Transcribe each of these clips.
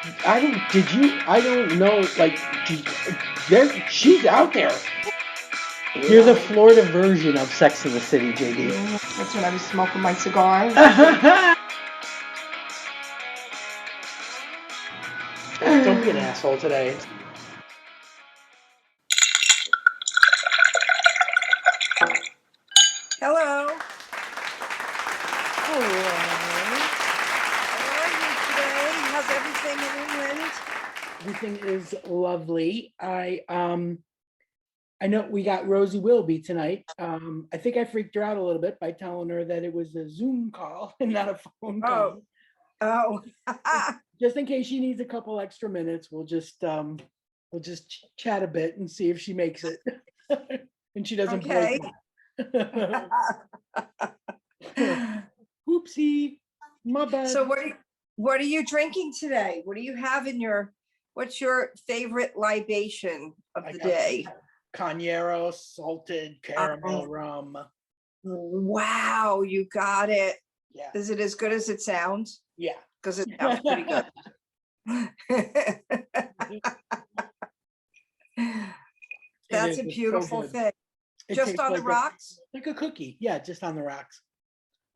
I don't know, like, she's out there. You're the Florida version of Sex in the City, JD. That's when I was smoking my cigar. Don't be an asshole today. Hello. Hello. How are you today? How's everything in England? Everything is lovely. I know we got Rosie Wilby tonight. I think I freaked her out a little bit by telling her that it was a Zoom call and not a phone call. Oh. Just in case she needs a couple extra minutes, we'll just chat a bit and see if she makes it. And she doesn't break it. Oopsie, my bad. So what are you drinking today? What do you have in what's your favorite libation of the day? Cañero salted caramel rum. Wow, you got it. Yeah. Is it as good as it sounds? Yeah. Because it sounds pretty good. That's a beautiful thing. Just on the rocks? Like a cookie. Yeah, just on the rocks.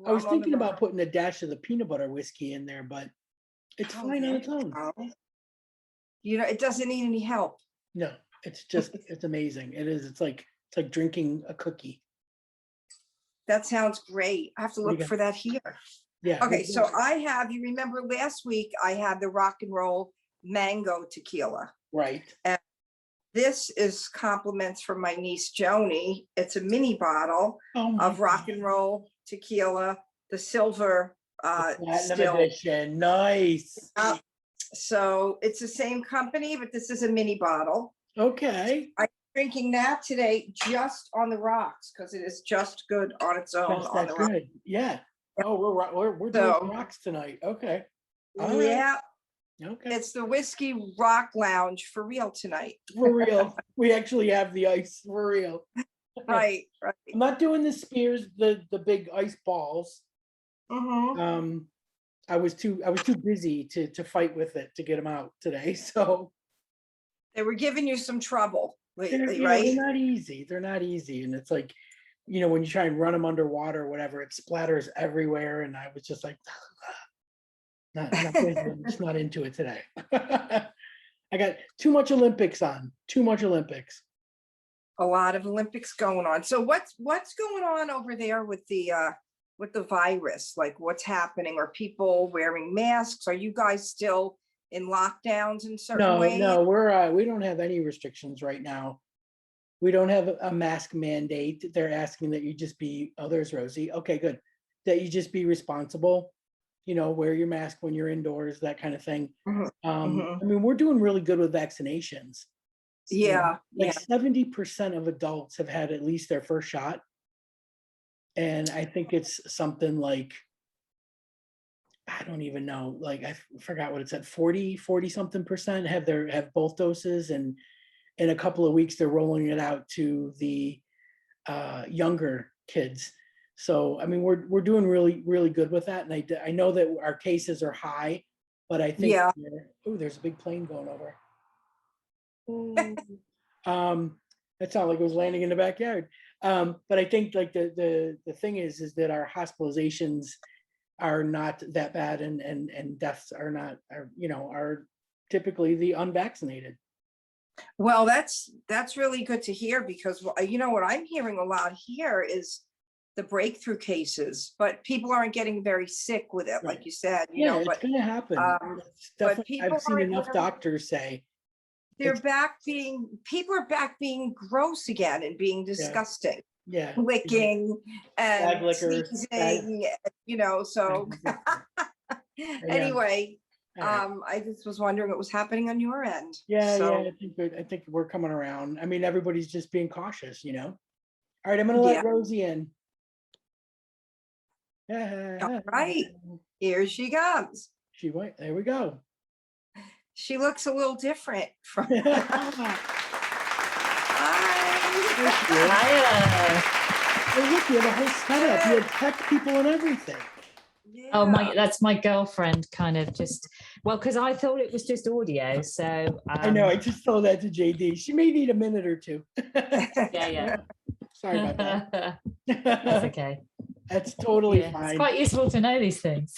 I was thinking about putting a dash of the peanut butter whiskey in there, but it's fine on its own. You know, it doesn't need any help. No, it's amazing. It is. It's like drinking a cookie. That sounds great. I have to look for that here. Yeah. Okay, so you remember last week I had the rock and roll mango tequila. Right. And this is compliments from my niece Joni. It's a mini bottle of rock and roll tequila, the silver platinum edition. Nice. So it's the same company, but this is a mini bottle. Okay. I'm drinking that today just on the rocks because it is just good on its own. That's good. Yeah. Oh, we're doing rocks tonight. Okay. All right. Okay. It's the Whiskey Rock Lounge for real tonight. For real. We actually have the ice for real. Right. I'm not doing the spears, the big ice balls. Mm-hmm. I was too busy to fight with it to get them out today. So they were giving you some trouble lately, right? They're not easy. They're not easy. And it's like, you know, when you try and run them underwater or whatever, it splatters everywhere. And I was just like, just not into it today. I got too much Olympics on. Too much Olympics. A lot of Olympics going on. So what's going on over there with the virus? Like what's happening? Are people wearing masks? Are you guys still in lockdowns in certain ways? No, we don't have any restrictions right now. We don't have a mask mandate. They're asking that you just be, there's Rosie. Okay, good. That you just be responsible, you know, wear your mask when you're indoors, that kind of thing. I mean, we're doing really good with vaccinations. Yeah. Like 70% of adults have had at least their first shot. And I think it's something like, I don't even know, like I forgot what it said, 40 something percent have both doses, and in a couple of weeks they're rolling it out to the younger kids. So I mean we're doing really, really good with that. And I know that our cases are high, but I think there's a big plane going over. That sounded like it was landing in the backyard. But I think like the thing is that our hospitalizations are not that bad, and deaths are typically the unvaccinated. Well, that's really good to hear, because you know what I'm hearing a lot here is the breakthrough cases, but people aren't getting very sick with it, like you said. It's going to happen. But I've seen enough doctors say people are back being gross again and being disgusting. Yeah. Licking and sneezing, so anyway, I just was wondering what was happening on your end. I think we're coming around. I mean, everybody's just being cautious, All right, I'm going to let Rosie in. All right, here she comes. She went. There we go. She looks a little different from. Hi. Hey, look, you have a whole setup. You have tech people and everything. Oh, Yeah. that's my girlfriend kind of just, well, because I thought it was just audio. So I know, I just told that to JD. She may need a minute or two. yeah. Sorry about that. That's okay. That's totally Yeah, fine. it's quite useful to know these things.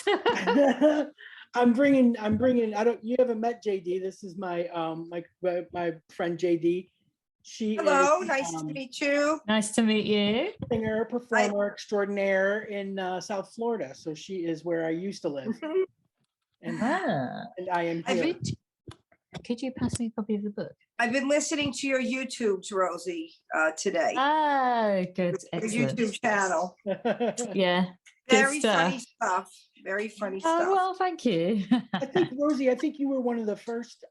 I'm bringing, you haven't met JD. This is my friend JD. She Hello, is nice to meet you. Nice to meet you. singer, performer extraordinaire in South Florida. So she is where I used to live. And I am here. Could you pass me a copy of the book? I've been listening to your YouTubes, Rosie, today. Oh, good. Your Excellent. YouTube channel. Yeah. Very funny stuff. Very funny Oh, stuff. well, thank you. I think, Rosie, I think you were one of the first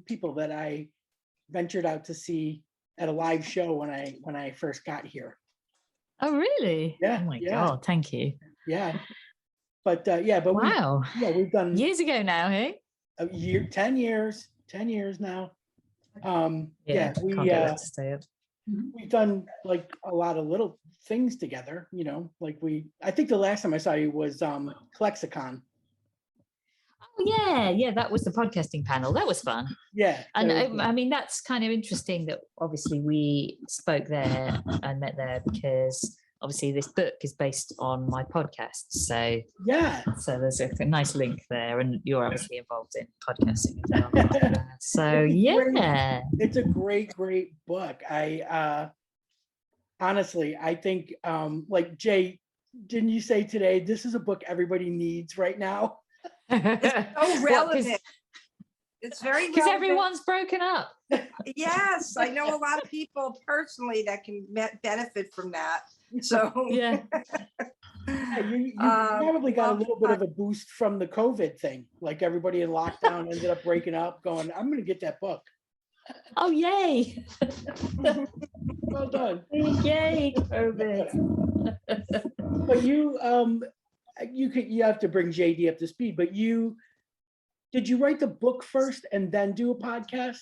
people that I ventured out to see at a live show when I first got here. Oh, really? Yeah. Oh my yeah. God. Thank you. Yeah. But Wow. we've done Years ago now, hey? a year, 10 years now. Can't get that to stay up. We've done like a lot of little things together, I think the last time I saw you was Clexicon. Oh, yeah, that was the podcasting panel. That was fun. Yeah. And I mean, that's kind of interesting that obviously we spoke there and met there because obviously this book is based on my podcast. So yeah. So there's a nice link there, and you're obviously involved in podcasting as well. So yeah. It's a great book. Honestly, I think like Jay, didn't you say today, this is a book everybody needs right now? It's so relevant. It's very because relevant. everyone's broken up. Yes, I know a lot of people personally that can benefit from that. So yeah. You probably got a little bit of a boost from the COVID thing. Like everybody in lockdown ended up breaking up, going, I'm going to get that book. Oh, yay. Well done. Yay, COVID. But you have to bring JD up to speed, but did you write the book first and then do a podcast?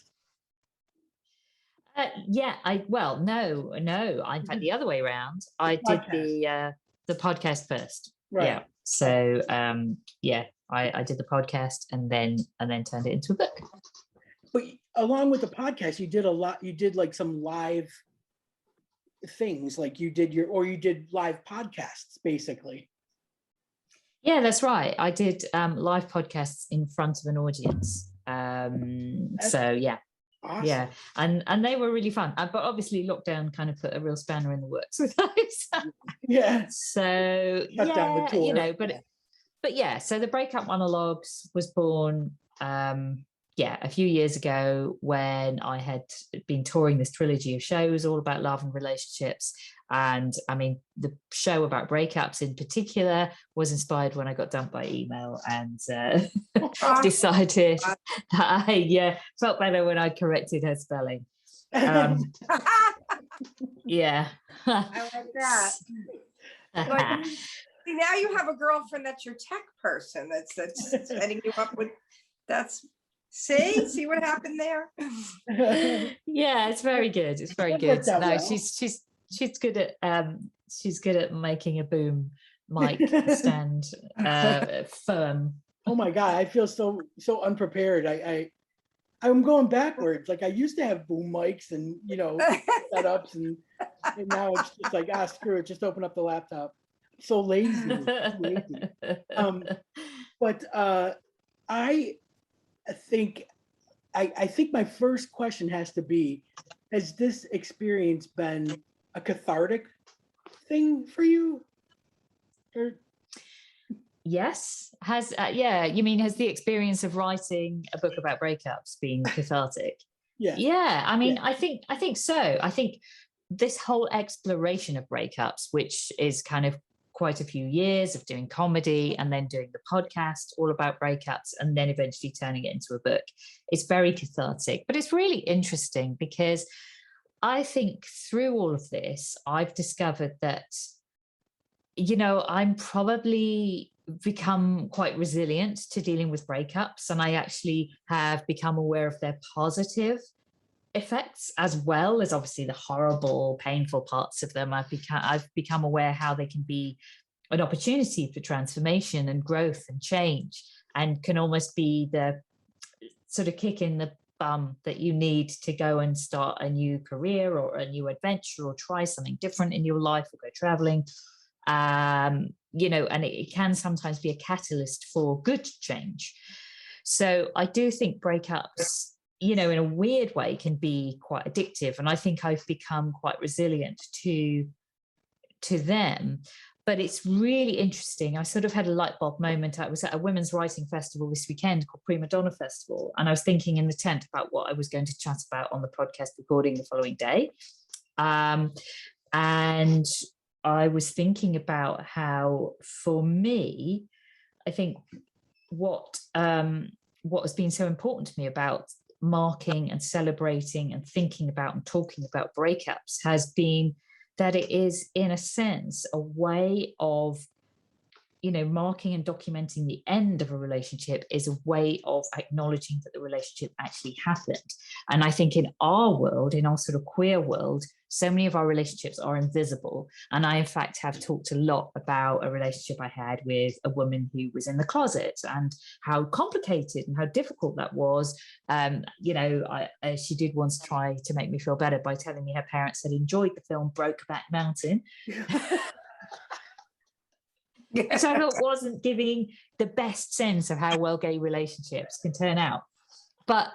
Yeah, no. In fact, the other way around. I did the podcast first. Right. Yeah. So I did the podcast and then turned it into a book. But along with the podcast, you did like some live things, like you did live podcasts basically. Yeah, that's right. I did live podcasts in front of an audience. So yeah. Awesome. Yeah, and they were really fun. But obviously lockdown kind of put a real spanner in the works with those. Yeah. So shut down the tour. But yeah, so the Breakup Monologues was born a few years ago when I had been touring this trilogy of shows all about love and relationships. And I mean, the show about breakups in particular was inspired when I got dumped by email and decided that I felt better when I corrected her spelling. Yeah. I like that. But see, now you have a girlfriend that's your tech person that's setting you up with see what happened there? Yeah, it's very good. It's very good. No, well. She's good at making a boom mic stand firm. Oh my God, I feel so unprepared. I'm going backwards. Like I used to have boom mics and setups, and now it's just like screw it, just open up the laptop. So lazy. But I think my first question has to be: has this experience been a cathartic thing for you? Or... Yes. Has you mean has the experience of writing a book about breakups been cathartic? Yeah. I mean, I think so. I think this whole exploration of breakups, which is kind of quite a few years of doing comedy and then doing the podcast all about breakups and then eventually turning it into a book, it's very cathartic. But it's really interesting because I think through all of this, I've discovered that, I'm probably become quite resilient to dealing with breakups, and I actually have become aware of their positive effects as well as obviously the horrible, painful parts of them. I've become aware how they can be an opportunity for transformation and growth and change, and can almost be the sort of kick in the bum that you need to go and start a new career or a new adventure or try something different in your life or go traveling. You know, and it can sometimes be a catalyst for good change. So I do think breakups, you know, in a weird way can be quite addictive. And I think I've become quite resilient to them. But it's really interesting. I sort of had a light bulb moment. I was at a women's writing festival this weekend called Prima Donna Festival. And I was thinking in the tent about what I was going to chat about on the podcast recording the following day. And I was thinking about how, for me, I think what has been so important to me about marking and celebrating and thinking about and talking about breakups has been that it is, in a sense, a way of, you know, marking and documenting the end of a relationship is a way of acknowledging that the relationship actually happened. And I think in our world, in our sort of queer world, so many of our relationships are invisible. And I, in fact, have talked a lot about a relationship I had with a woman who was in the closet and how complicated and how difficult that was. You know, she did once try to make me feel better by telling me her parents had enjoyed the film Brokeback Mountain. Which I thought wasn't giving the best sense of how well gay relationships can turn out. But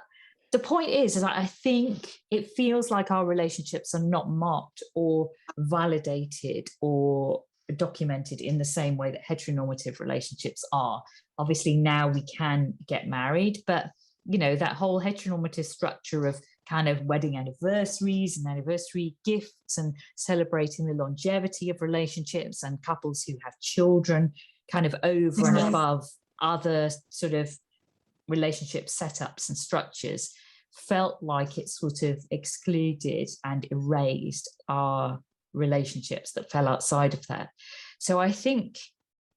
the point is I think it feels like our relationships are not marked or validated or documented in the same way that heteronormative relationships are. Obviously, now we can get married, but, you know, that whole heteronormative structure of kind of wedding anniversaries and anniversary gifts and celebrating the longevity of relationships and couples who have children kind of over and above other sort of relationship setups and structures felt like it sort of excluded and erased our relationships that fell outside of that. So I think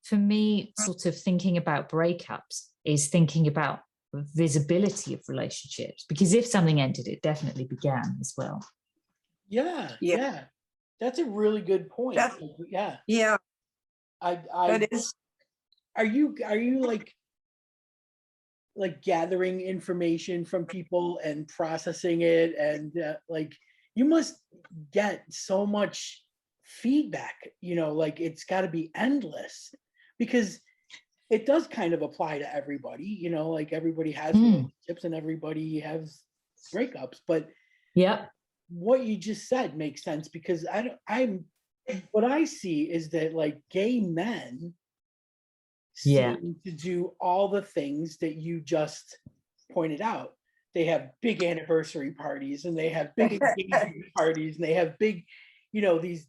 for me, sort of thinking about breakups is thinking about visibility of relationships, because if something ended, it definitely began as well. Yeah. That's a really good point. Yeah. That is. Are you like gathering information from people and processing it, and like you must get so much feedback, you know, like it's got to be endless, because it does kind of apply to everybody, you know, like everybody has relationships and everybody has breakups, but what you just said makes sense, because what I see is that like gay men seem to do all the things that you just pointed out. They have big anniversary parties and they have big engagement parties and they have big, you know, these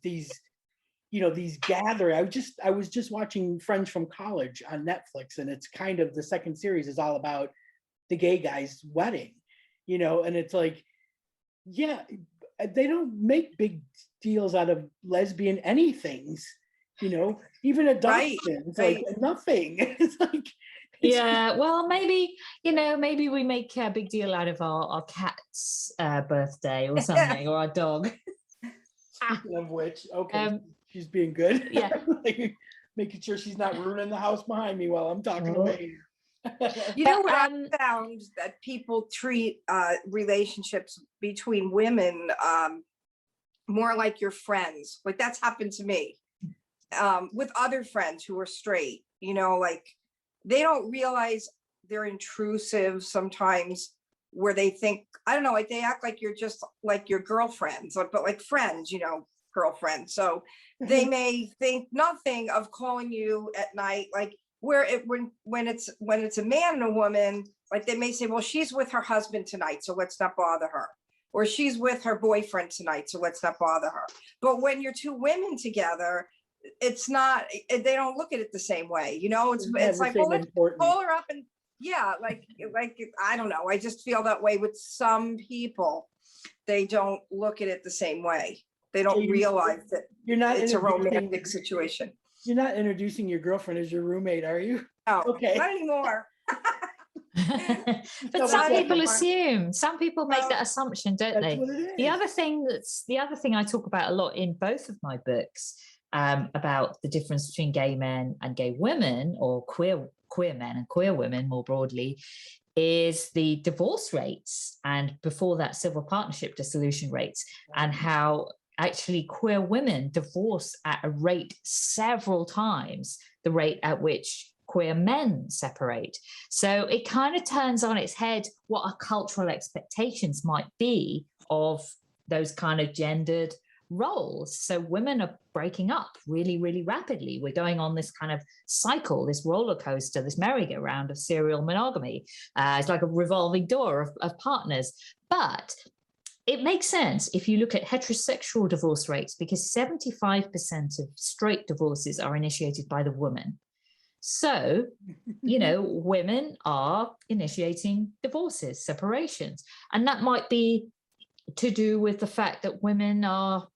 gatherings. I was just watching Friends from College on Netflix, and it's kind of, the second series is all about the gay guy's wedding, you know, and it's like, yeah, they don't make big deals out of lesbian anythings, you know, even adoptions, like nothing. It's like, well, maybe, you know, maybe we make a big deal out of our cat's birthday or something, or our dog. Speaking of which, she's being good. Like, making sure she's not ruining the house behind me while I'm talking away. You know what I found, that people treat relationships between women more like your friends. Like that's happened to me with other friends who are straight, you know, like they don't realize they're intrusive sometimes, where they think, I don't know, like they act like you're just like your girlfriends, but like friends, you know, girlfriends. So they may think nothing of calling you at night, like when it's a man and a woman, like they may say, well, she's with her husband tonight, so let's not bother her. Or she's with her boyfriend tonight, so let's not bother her. But when you're two women together, it's not, they don't look at it the same way, you know. It's like, well, let's pull her up and like I don't know, I just feel that way with some people. They don't look at it the same way. They don't realize that it's a romantic situation. You're not introducing your girlfriend as your roommate, are you? No, okay, not anymore. But some people assume, some people make that assumption, don't they? The other thing I talk about a lot in both of my books about the difference between gay men and gay women, or queer men and queer women more broadly, is the divorce rates, and before that, civil partnership dissolution rates, and how actually queer women divorce at a rate several times the rate at which queer men separate. So it kind of turns on its head what our cultural expectations might be of those kind of gendered roles. So women are breaking up really, really rapidly. We're going on this kind of cycle, this roller coaster, this merry-go-round of serial monogamy. It's like a revolving door of partners. But it makes sense if you look at heterosexual divorce rates, because 75% of straight divorces are initiated by the woman. So, women are initiating divorces, separations. And that might be to do with the fact that women are,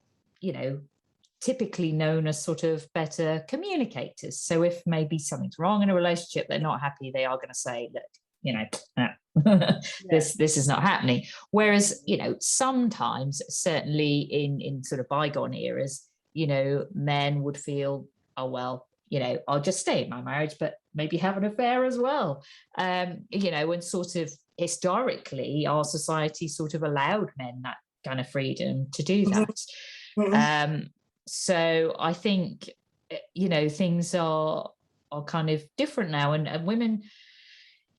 typically known as sort of better communicators. So if maybe something's wrong in a relationship, they're not happy, they are going to say, look, this is not happening. Whereas, sometimes, certainly in sort of bygone eras, men would feel, oh, well, I'll just stay in my marriage, but maybe have an affair as well. And sort of historically, our society sort of allowed men that kind of freedom to do that. Mm-hmm. So I think, things are kind of different now, and women,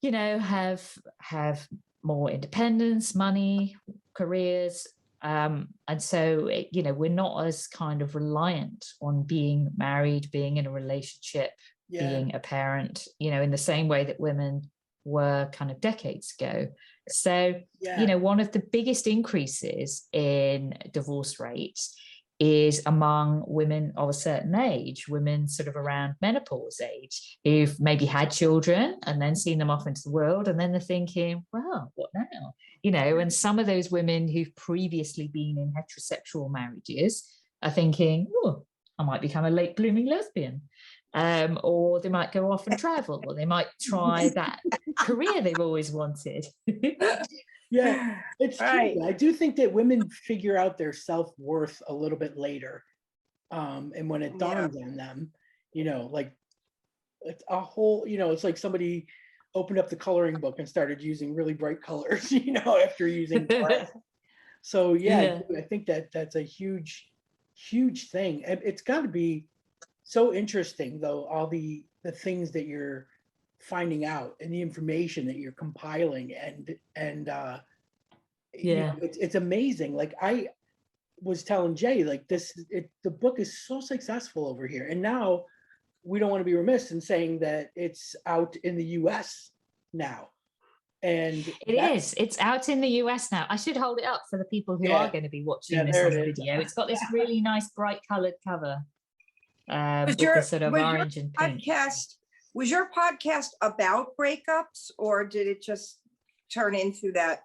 have more independence, money, careers. And so, we're not as kind of reliant on being married, being in a relationship, being a parent, in the same way that women were kind of decades ago. So, one of the biggest increases in divorce rates is among women of a certain age, women sort of around menopause age, who've maybe had children and then seen them off into the world. And then they're thinking, well, what now? And some of those women who've previously been in heterosexual marriages are thinking, oh, I might become a late blooming lesbian. Or they might go off and travel, or they might try that career they've always wanted. Yeah, it's right. True. I do think that women figure out their self-worth a little bit later. And when it dawns on them, like it's a whole, it's like somebody opened up the coloring book and started using really bright colors, after using black. So I think that that's a huge, huge thing. And it's got to be so interesting, though, all the things that you're finding out and the information that you're compiling, and it's amazing. Like I was telling Jay, like the book is so successful over here, and now we don't want to be remiss in saying that it's out in the US now. And it's out in the US now. I should hold it up for the people who are going to be watching this on the video. It's got this really nice bright colored cover with the sort of orange and pink. Was your podcast about breakups, or did it just turn into that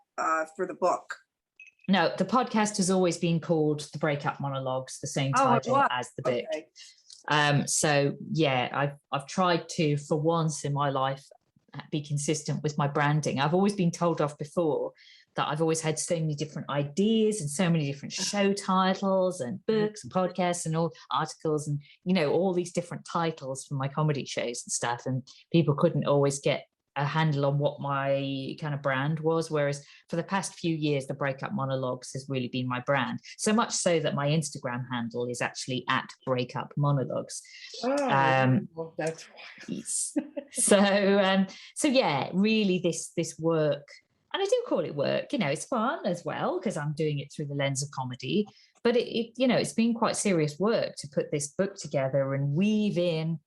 for the book? No, the podcast has always been called The Breakup Monologues, the same title as the book. Okay. So I've tried to, for once in my life, be consistent with my branding. I've always been told off before that I've always had so many different ideas and so many different show titles and books and podcasts and all articles and, all these different titles for my comedy shows and stuff. And people couldn't always get a handle on what my kind of brand was. Whereas for the past few years, the Breakup Monologues has really been my brand. So much so that my Instagram handle is actually at Breakup Monologues. Well, that's so really this work. And I do call it work, it's fun as well, because I'm doing it through the lens of comedy, but it's been quite serious work to put this book together and weave in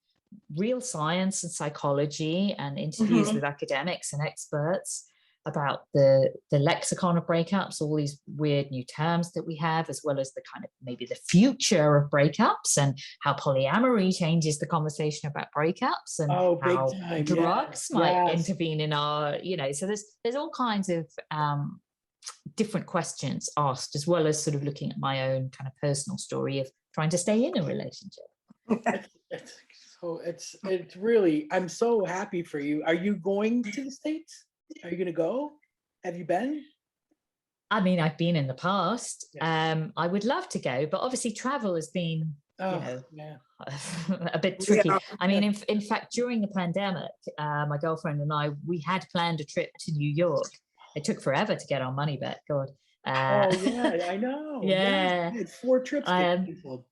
real science and psychology and interviews with academics and experts about the lexicon of breakups, all these weird new terms that we have, as well as the kind of maybe the future of breakups and how polyamory changes the conversation about breakups and how drugs might intervene in our, so there's all kinds of different questions asked, as well as sort of looking at my own kind of personal story of trying to stay in a relationship. It's really, I'm so happy for you. Are you going to the States? Are you going to go? Have you been? I mean, I've been in the past. I would love to go, but obviously travel has been you Oh, know, yeah. a bit tricky. Yeah. I mean, in fact, during the pandemic, my girlfriend and I, we had planned a trip to New York. It took forever to get our money back. God. Oh, yeah, I know. Yeah. Yeah. I had 4 trips get Um, canceled.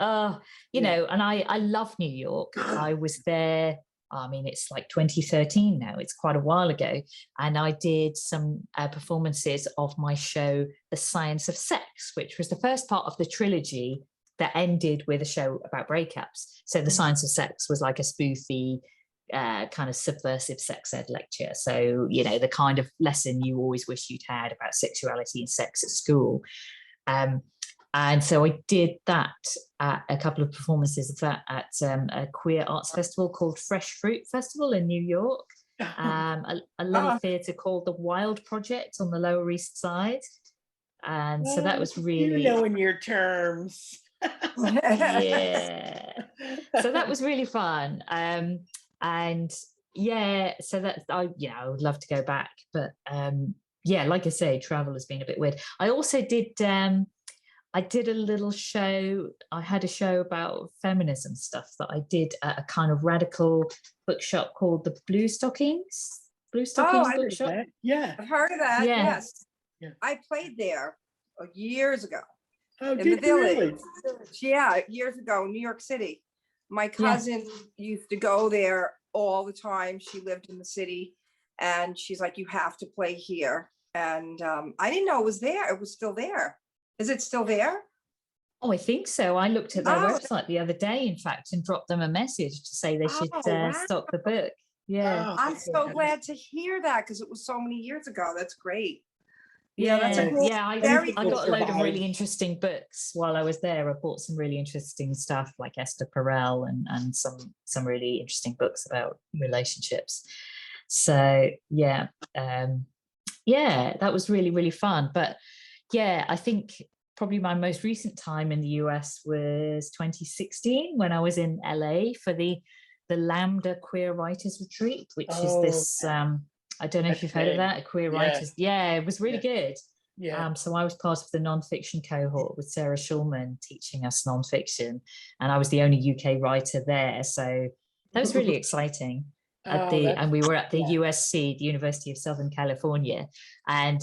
you Yeah. know, and I love New York. I was there. I mean, it's like 2013 now. It's quite a while ago. And I did some performances of my show, The Science of Sex, which was the first part of the trilogy that ended with a show about breakups. So The Science of Sex was like a spoofy, kind of subversive sex ed lecture. So, you know, the kind of lesson you always wish you'd had about sexuality and sex at school. And so I did that at a couple of performances of that at a queer arts festival called Fresh Fruit Festival in New York, a little theatre called the Wild Project on the Lower East Side. And so that was really... You know, in your terms. Yeah. So that was really fun. And yeah, so that I would love to go back. But yeah, like I say, travel has been a bit weird. I also did I did a little show. I had a show about feminism stuff that I did at a kind of radical bookshop called the Blue Stockings Bookshop. Yeah. I've heard of that. Yeah. Yes. Yeah. I played there years ago. Oh, In the did you village. really? Yeah, years ago in New York City. My cousin used to go there all the time. She lived in the city, and she's like, "You have to play here." And I didn't know it was there. It was still there. Is it still there? Oh, I think so. I looked at their website the other day, in fact, and dropped them a message to say they should stock the book. Yeah. Oh, I'm so glad to hear that, because it was so many years ago. That's great. Yeah, that's a cool, I got a load of really interesting books while I was there. I bought some really interesting stuff like Esther Perel and some really interesting books about relationships. So yeah, that was really, really fun. But yeah, I think probably my most recent time in the US was 2016 when I was in LA for the Lambda Queer Writers Retreat, which is this I don't know if you've heard of that, a queer writers. Yeah, it was really good. Yeah. So I was part of the nonfiction cohort with Sarah Schulman teaching us nonfiction, and I was the only UK writer there. So that was really exciting. And we were at the USC, the University of Southern California, and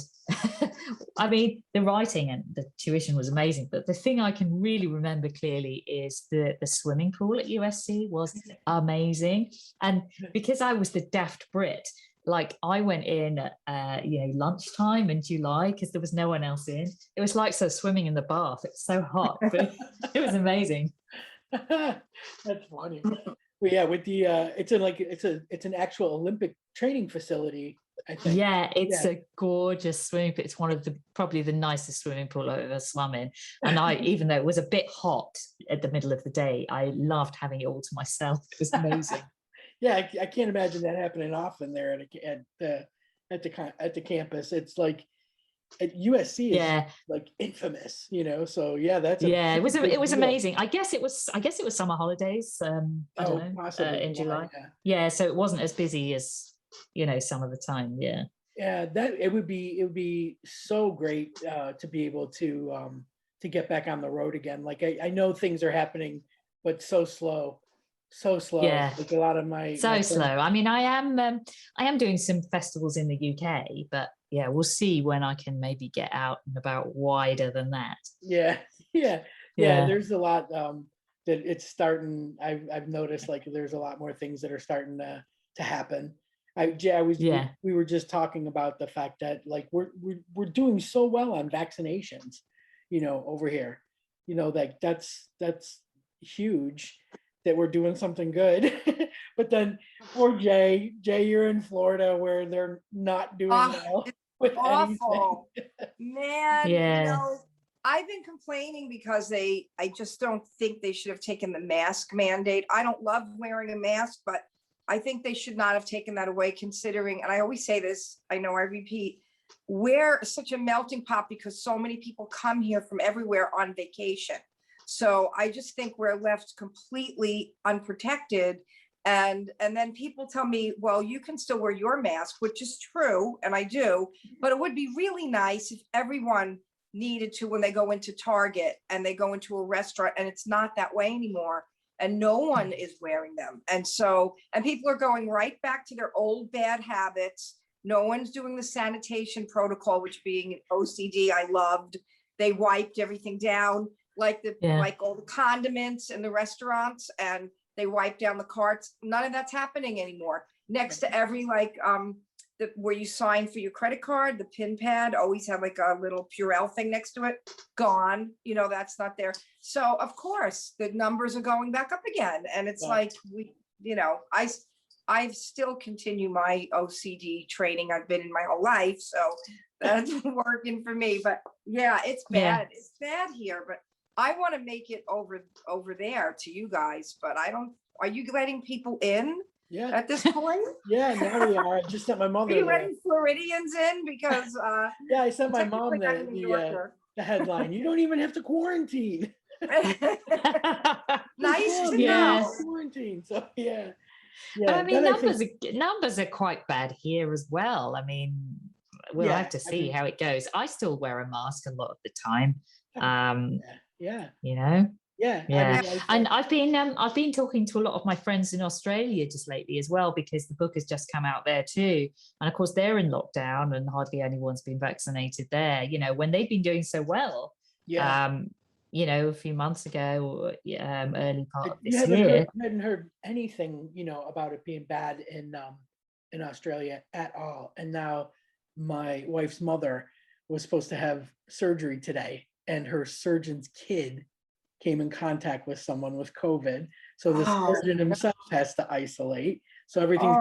I mean, the writing and the tuition was amazing. But the thing I can really remember clearly is the swimming pool at USC was amazing. And because I was the daft Brit, like I went in at lunchtime in July because there was no one else in. It was like swimming in the bath. It was so hot, but it was amazing. That's funny. Well, yeah, with the it's an actual Olympic training facility, I think. Yeah, it's a gorgeous swimming pool. It's one of probably the nicest swimming pool I've ever swum in. And even though it was a bit hot at the middle of the day, I loved having it all to myself. It was amazing. Yeah, I can't imagine that happening often there at the campus. It's like at USC is like infamous, so yeah, it was amazing. I guess it was summer holidays. I don't know, possibly in July. Yeah, so it wasn't as busy as some of the time. That it would be so great to be able to get back on the road again. Like I know things are happening, but so slow. Yeah, like a lot of my slow. I mean, I am doing some festivals in the UK, but yeah, we'll see when I can maybe get out and about wider than that. Yeah. There's a lot that it's starting. I've noticed like there's a lot more things that are starting to happen. We were just talking about the fact that like we're doing so well on vaccinations, over here, like that's huge. That we're doing something good. But then poor Jay, you're in Florida where they're not doing well with awful. anything. Man, I've been complaining because I just don't think they should have taken the mask mandate. I don't love wearing a mask, but I think they should not have taken that away, considering, and I always say this, I know I repeat, we're such a melting pot because so many people come here from everywhere on vacation. So I just think we're left completely unprotected. And then people tell me, well, you can still wear your mask, which is true, and I do, but it would be really nice if everyone needed to when they go into Target and they go into a restaurant, and it's not that way anymore. And no one is wearing them. And people are going right back to their old bad habits. No one's doing the sanitation protocol, which being OCD, I loved. They wiped everything down, like all the condiments in the restaurants, and they wiped down the carts. None of that's happening anymore. Next to every where you sign for your credit card, the pin pad always had like a little Purell thing next to it. Gone. That's not there. So of course the numbers are going back up again. And it's like, I still continue my OCD training. I've been in my whole life. So that's working for me. But yeah, it's bad. It's bad here, but I want to make it over there to you guys, but are you letting people in? Yeah. At this point? Yeah, now we are. I just sent my mother. Are you letting Floridians in? Because yeah, I sent my mom the headline. You don't even have to quarantine. Nice to know. Quarantine. So yeah. But I mean, numbers are quite bad here as well. I mean, we'll have to see how it goes. I still wear a mask a lot of the time. Yeah. Yeah. I mean, and I've been talking to a lot of my friends in Australia just lately as well, because the book has just come out there too. And of course they're in lockdown and hardly anyone's been vaccinated there, when they've been doing so well. A few months ago, early part of this year. I hadn't heard anything, about it being bad in Australia at all. And now my wife's mother was supposed to have surgery today, and her surgeon's kid came in contact with someone with COVID. So the surgeon himself has to isolate. So everything's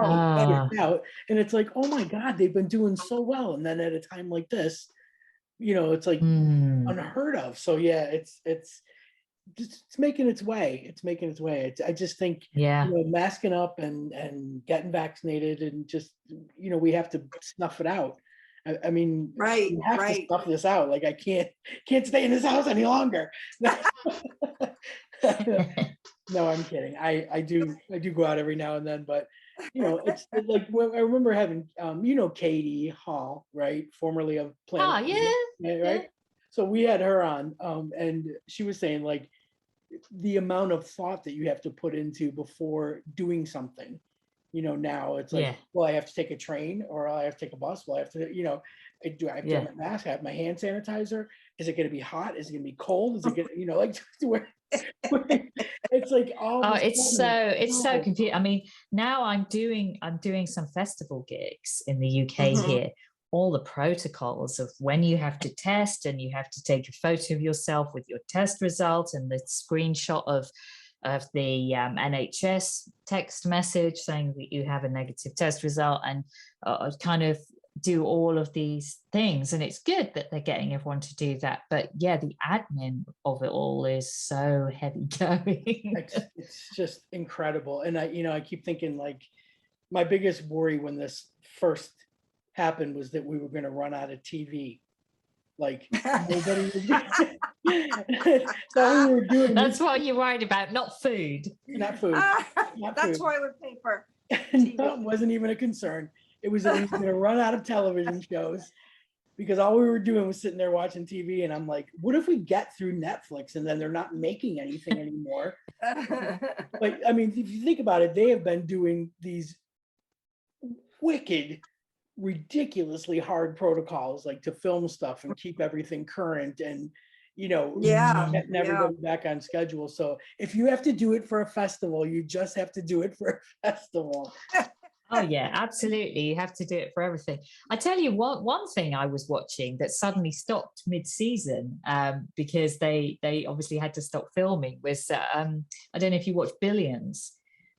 out. And it's like, oh my God, they've been doing so well. And then at a time like this, it's like unheard of. So yeah, it's making its way. It's making its way. I just think, masking up and getting vaccinated, and just, we have to snuff it out. I mean, you have to stuff this out. Like, I can't stay in this house any longer. No, I'm kidding. I do go out every now and then, but it's like, I remember having Katie Hall, right, formerly of Planet. Right. Yeah. So we had her on, and she was saying, like, the amount of thought that you have to put into before doing something. Now it's like, well, I have to take a train, or I have to take a bus. Well, I have to, do I have to wear my mask? I have my hand sanitizer. Is it going to be hot? Is it going to be cold? Is it going to, like, it's like, it's so confusing. I mean, now I'm doing some festival gigs in the UK here. All the protocols of when you have to test, and you have to take a photo of yourself with your test result and the screenshot of the NHS text message saying that you have a negative test result, and kind of do all of these things. And it's good that they're getting everyone to do that. But yeah, the admin of it all is so heavy going. It's just incredible. And I keep thinking, like, my biggest worry when this first happened was that we were going to run out of TV. Like, nobody was so we were doing. That's what you're worried about, not food. Not food. That's toilet paper. No, it wasn't even a concern. It was that we were going to run out of television shows, because all we were doing was sitting there watching TV. And I'm like, what if we get through Netflix and then they're not making anything anymore? Like, I mean, if you think about it, they have been doing these wicked, ridiculously hard protocols, like, to film stuff and keep everything current, and getting everybody back on schedule. So if you have to do it for a festival, you just have to do it for a festival. Oh yeah, absolutely. You have to do it for everything. I tell you what, one thing I was watching that suddenly stopped mid-season, because they obviously had to stop filming, was I don't know if you watch Billions,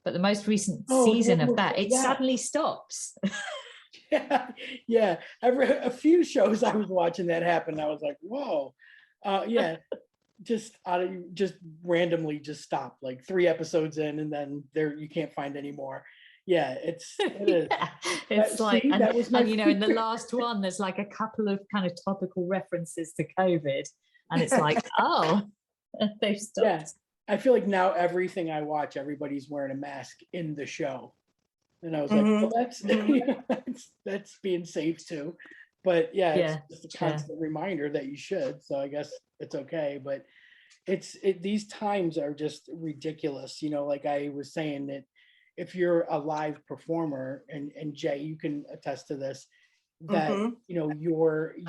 but the most recent season of that, it suddenly stops. Yeah. A few shows I was watching that happen. I was like, whoa. Just randomly just stop, like 3 episodes in, and then you can't find any more. Yeah, it is. It's like, and in the last one, there's like a couple of kind of topical references to COVID, and it's like, they've stopped. Yeah, I feel like now everything I watch, everybody's wearing a mask in the show. And I was like, well, that's being safe too. But yeah, it's Yeah, just a yeah. constant reminder that you should. So I guess it's okay. But these times are just ridiculous. You know, like I was saying, that if you're a live performer, and Jay, you can attest to this, that Mhm. you know,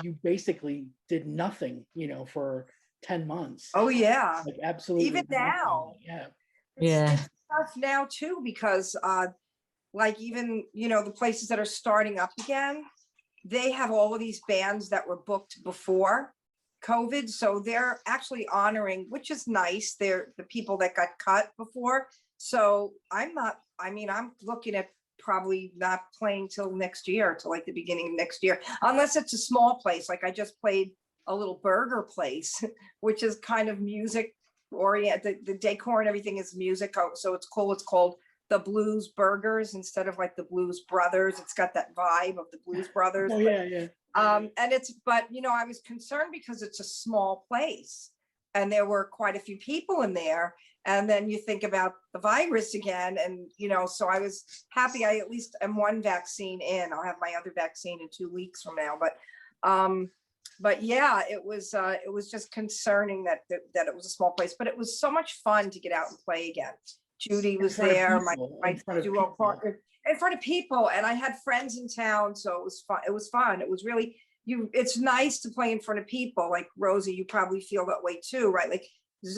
you basically did nothing, you know, for 10 months. Oh, yeah. Like absolutely Even nothing. now, Yeah. Yeah. it's tough now too, because like even, you know, the places that are starting up again, they have all of these bands that were booked before COVID. So they're actually honoring, which is nice. They're the people that got cut before. So I'm looking at probably not playing till next year, till like the beginning of next year, unless it's a small place. Like I just played a little burger place, which is kind of music oriented. The decor and everything is music. So it's cool. It's called the Blues Burgers instead of like the Blues Brothers. It's got that vibe of the Blues Brothers. Oh yeah, yeah. And but you know, I was concerned because it's a small place and there were quite a few people in there. And then you think about the virus again. And, you know, so I was happy I at least am one vaccine in. I'll have my other vaccine in 2 weeks from now. But yeah, it was just concerning that it was a small place, but it was so much fun to get out and play again. Judy was there, my duo partner, in front of people, and I had friends in town, so it was fun. It was fun. It was really it's nice to play in front of people. Like Rosie, you probably feel that way too, right? Like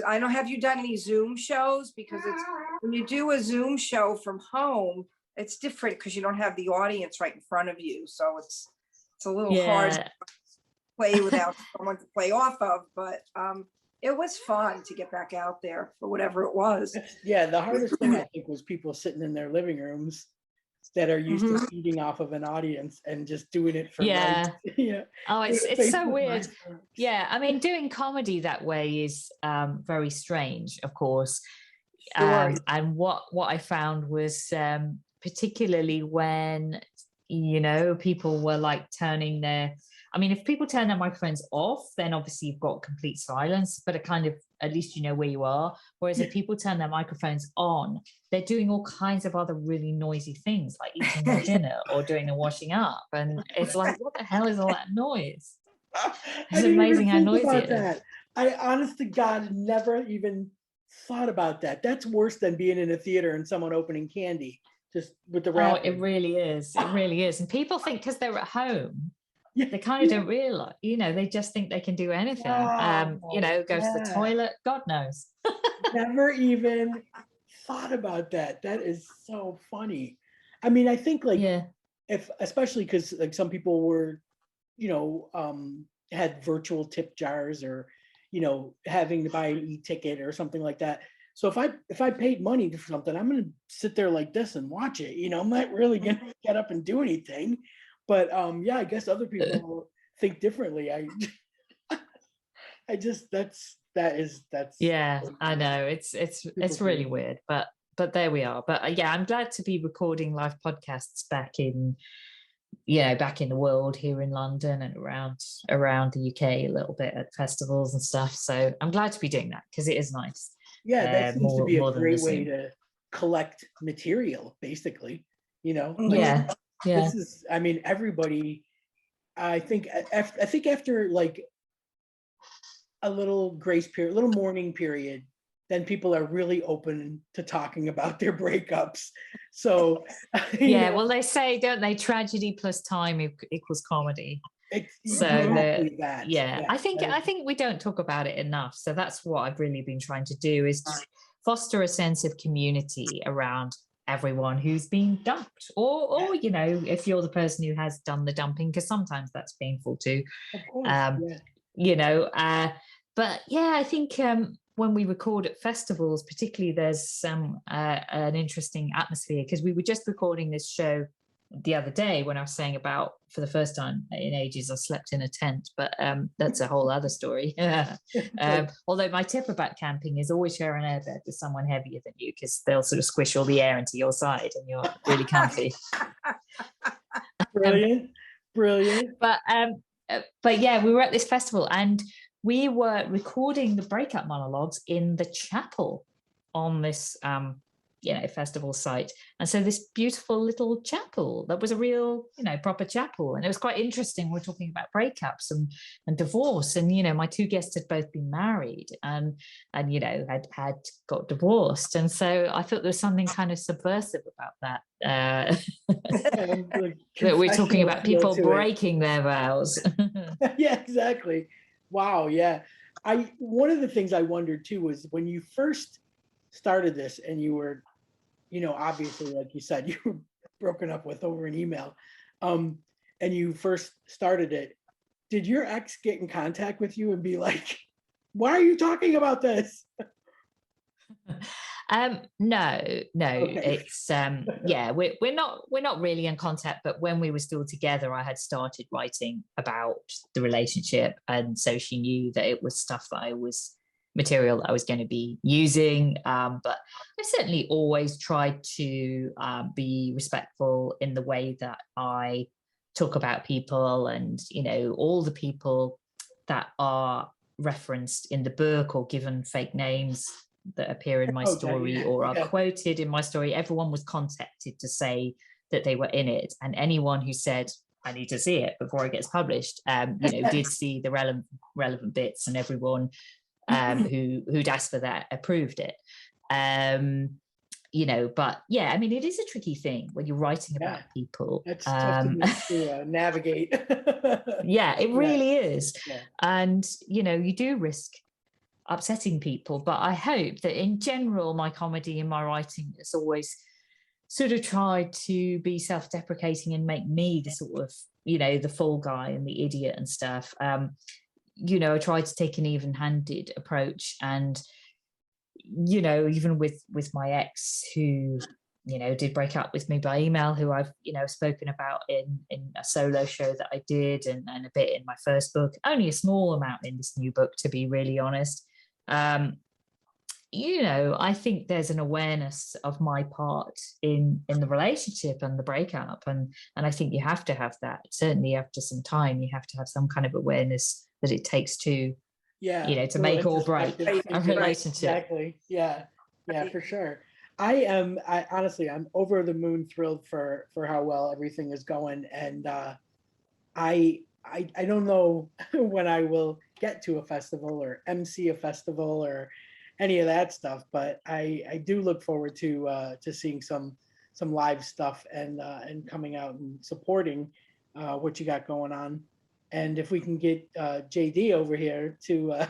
I don't have you done any Zoom shows, because it's when you do a Zoom show from home, it's different because you don't have the audience right in front of you, so it's a little hard to play without someone to play off of. But it was fun to get back out there for whatever it was. Yeah, the hardest thing I think was people sitting in their living rooms that are used to feeding off of an audience and just doing it for likes. Yeah. Oh, it's so weird. Yeah, I mean, doing comedy that way is very strange, of course. Sure. And what I found was particularly when, you know, people were like turning their, I mean, if people turn their microphones off, then obviously you've got complete silence, but it kind of, at least you know where you are. Whereas if people turn their microphones on, they're doing all kinds of other really noisy things, like eating their dinner or doing the washing up. And it's like, what the hell is all that noise? It's amazing how noisy it is. I honest to God never even thought about that. That's worse than being in a theater and someone opening candy just with the wrap. Oh, it really is. It really is. And people think because they're at home, they kind of don't realize, you know, they just think they can do anything. You know, go to the toilet, God knows. Never even thought about that. That is so funny. I mean, I think like if, especially because like some people were, you know, had virtual tip jars, or, you know, having to buy an e-ticket or something like that. So if I paid money for something, I'm going to sit there like this and watch it. You know, I'm not really going to get up and do anything. But yeah, I guess other people think differently. I just that's yeah, I know it's really weird, but there we are. But yeah, I'm glad to be recording live podcasts back in the world, here in London and around the UK a little bit at festivals and stuff. So I'm glad to be doing that because it is nice. Yeah, that seems to be a great way to collect material, basically. You know, like, this is, I mean, everybody. I think after like a little grace period, a little mourning period, then people are really open to talking about their breakups. So yeah, well, they say, don't they, tragedy plus time equals comedy. So exactly I think we don't talk about it enough. So that's what I've really been trying to do, is to foster a sense of community around everyone who's been dumped, or you know, if you're the person who has done the dumping, because sometimes that's painful too. Of course, you know, but yeah, I think when we record at festivals, particularly, there's an interesting atmosphere, because we were just recording this show the other day when I was saying about, for the first time in ages, I slept in a tent, but that's a whole other story. Although my tip about camping is always share an airbed with someone heavier than you, because they'll sort of squish all the air into your side and you're really comfy. Brilliant. But yeah, we were at this festival and we were recording the Breakup Monologues in the chapel on this festival site. And so this beautiful little chapel that was a real, proper chapel. And it was quite interesting. We're talking about breakups and divorce. And, my two guests had both been married and had got divorced. And so I thought there was something kind of subversive about that. That we're talking about people breaking their vows. Yeah, exactly. Wow. Yeah. One of the things I wondered too was when you first started this and you were, obviously, like you said, you were broken up with over an email, and you first started it, did your ex get in contact with you and be like, why are you talking about this? No, Okay. it's we're not really in contact, but when we were still together, I had started writing about the relationship, and so she knew that it was stuff that material that I was going to be using. But I certainly always tried to be respectful in the way that I talk about people, and all the people that are referenced in the book or given fake names that appear in my story or are quoted in my story. Everyone was contacted to say that they were in it, and anyone who said, I need to see it before it gets published, did see the relevant bits, and everyone who'd asked for that approved it. But yeah, I mean, it is a tricky thing when you're writing about people. It's tough to navigate. Yeah, it really is. Yeah. And, you do risk upsetting people, but I hope that in general, my comedy and my writing has always sort of tried to be self-deprecating and make me the sort of, the fall guy and the idiot and stuff. I tried to take an even-handed approach, and even with my ex, who did break up with me by email, who I've spoken about in a solo show that I did, and a bit in my first book, only a small amount in this new book, to be really honest. I think there's an awareness of my part in the relationship and the breakup, and I think you have to have that. Certainly after some time, you have to have some kind of awareness that it takes to to make or break a relationship. Exactly. Yeah, for sure. I honestly, I'm over the moon thrilled for how well everything is going, and I don't know when I will get to a festival or MC a festival or any of that stuff, but I do look forward to seeing some live stuff and coming out and supporting what you got going on. And if we can get JD over here to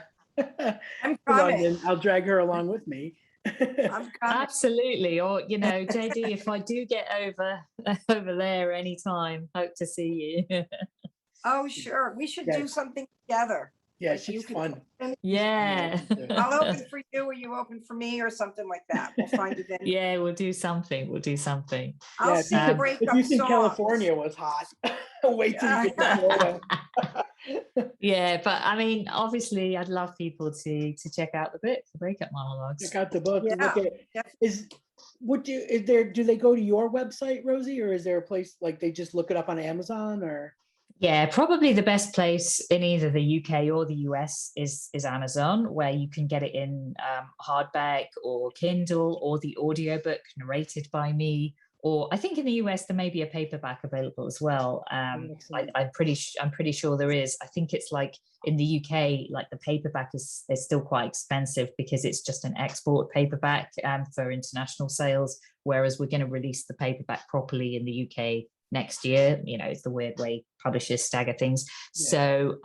London, I'll drag her along with me. Absolutely. Or, JD, if I do get over there anytime, hope to see you. Oh, sure. We should do something together. Yeah, she's fun. Yeah. I'll open for you, or you open for me, or something like that. We'll find it. Yeah, we'll do something. I'll see the breakup if you think songs. California was hot, wait till you get to Florida. Yeah, but I mean, obviously, I'd love people to check out the book, the Breakup Monologues. Check out the book. Yeah. Do they go to your website, Rosie, or is there a place like they just look it up on Amazon or? Yeah, probably the best place in either the UK or the US is Amazon, where you can get it in hardback or Kindle, or the audiobook narrated by me. Or I think in the US there may be a paperback available as well. I'm pretty sure there is. I think it's like in the UK, like the paperback is still quite expensive because it's just an export paperback for international sales. Whereas we're going to release the paperback properly in the UK next year. It's the weird way publishers stagger things. Yeah. So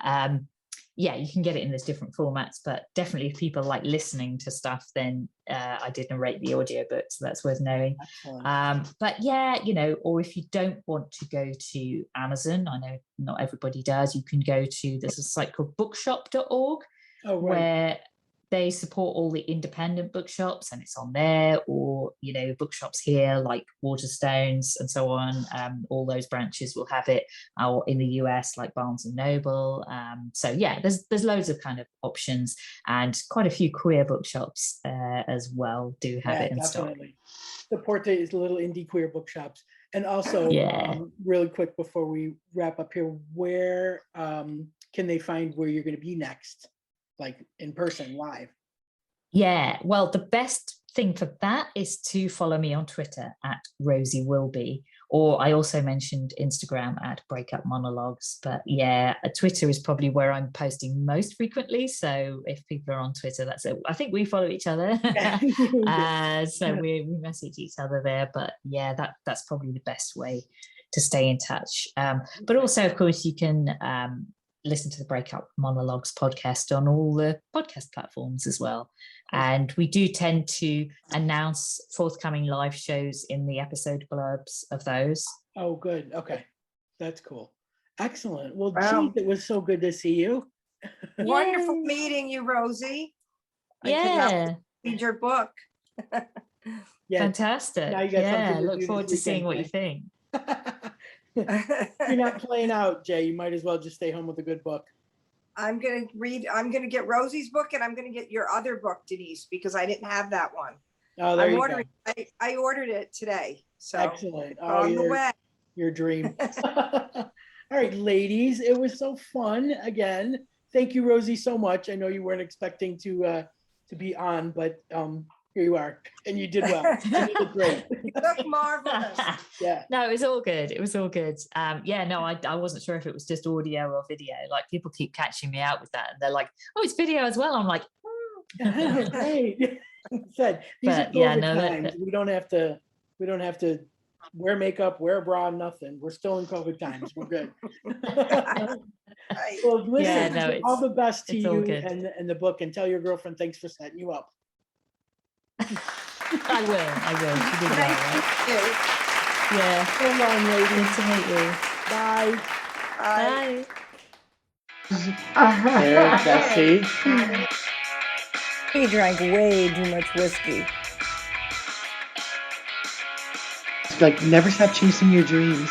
you can get it in those different formats, but definitely if people like listening to stuff, then I did narrate the audiobook, so that's worth knowing. But yeah, or if you don't want to go to Amazon, I know not everybody does, you can go to, there's a site called bookshop.org, where they support all the independent bookshops, and it's on there, or bookshops here like Waterstones and so on. All those branches will have it, or in the US like Barnes and Noble. So yeah, there's loads of kind of options, and quite a few queer bookshops as well do have it in stock. Support these little indie queer bookshops. And also, really quick before we wrap up here, where can they find where you're going to be next? Like in person, live? Yeah, well, the best thing for that is to follow me on Twitter at Rosie Wilby, or I also mentioned Instagram at Breakup Monologues. But yeah, Twitter is probably where I'm posting most frequently. So if people are on Twitter, that's it. I think we follow each other, so we message each other there. But yeah, that's probably the best way to stay in touch. But also, of course, you can listen to the Breakup Monologues podcast on all the podcast platforms as well. And we do tend to announce forthcoming live shows in the episode blurbs of those. Oh, good. Okay. That's cool. Excellent. Well, Wow. geez, it was so good to see you. Wonderful meeting you, Rosie. I Yeah. cannot read your book. Yeah. Fantastic. Now you got something to Look do forward this to seeing what you weekend, think. You're not playing out, Jay. You might as well just stay home with a good book. I'm going to get Rosie's book, and I'm going to get your other book, Denise, because I didn't have that one. Oh, there you go. I ordered it today. So Excellent. on the way. Your dream. All right, ladies, it was so fun again. Thank you, Rosie, so much. I know you weren't expecting to be on, but here you are, and you did well. You did great. You look marvelous. Yeah. No, it was all good. It was all good. I wasn't sure if it was just audio or video. Like, people keep catching me out with that, and they're like, "Oh, it's video as well." I'm like, Right. Said these are COVID times. We don't have to wear makeup, wear a bra, nothing. We're still in COVID times. We're good. Well, listen, all the best to you and the book, and tell your girlfriend thanks for setting you up. I will. She did well, right? Yeah. So long, ladies. Good to meet you. Bye. Bye. There, Jesse. He drank way too much whiskey. Like, never stop chasing your dreams.